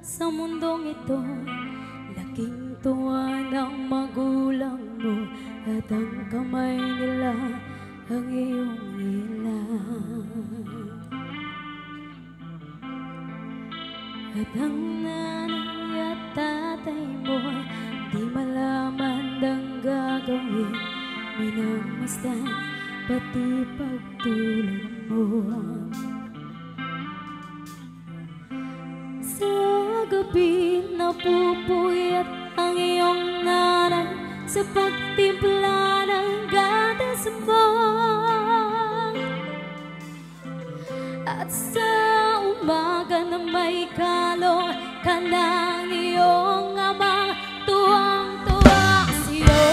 Sa mundong ito, laking tuwa ng magulang mo, at ang kamay nila ang iyong ilang. At ang nanay at tatay mo di malaman ang gagawin, minagmasdan pati pagtulog mo. Sa gabi napupuyat ang iyong nanay sa pagtimpla ng gatas mo, at sa umaga na may kalong ka ng iyong amang tuwang-tuwa sa'yo.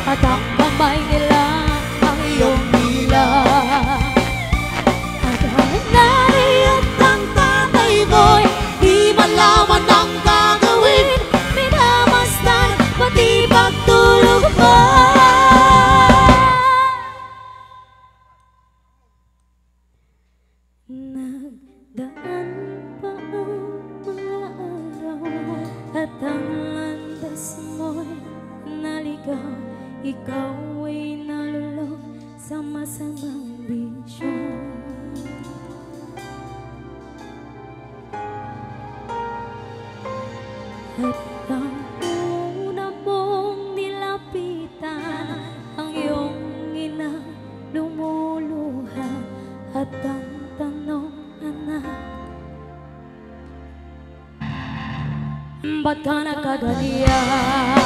At ang kamay nila ang iyong ilang. At ang nanay at ang tatay mo'y di malaman ang gagawin, minamasdan pati pagtulog mo. Nagdaan pa ang mga araw at ang landas mo'y naligaw. Ikaw ay nalulog sa masamang bisyo. At ang una mong nilapitan, ang iyong ina lumuluha. At ang tanong, anak, ba't ka nakaganyan?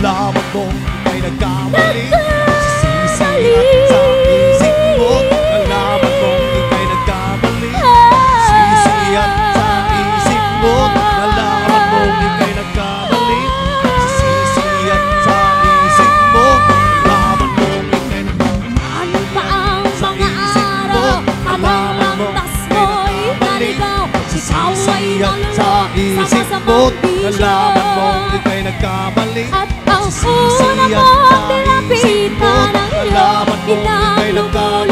Nalaman mo ay nagkamali. Sisihan sa isip mo. Nalaman mo ika'y nagkamali. Sisihan sa isip mo. Nalaman mo ika'y nagkamali. Sisihan sa isip mo. Nalaman mo ika'y nagkamali. Ano pa ang mga araw? Habang landas mo'y naligaw, ikaw ay nalulog isip mo't nalaman mong ika'y nagkamali. At ang Sisisi una at mong sa isip nilapitan mo't ang iyong nalaman mong ika'y nagkamali.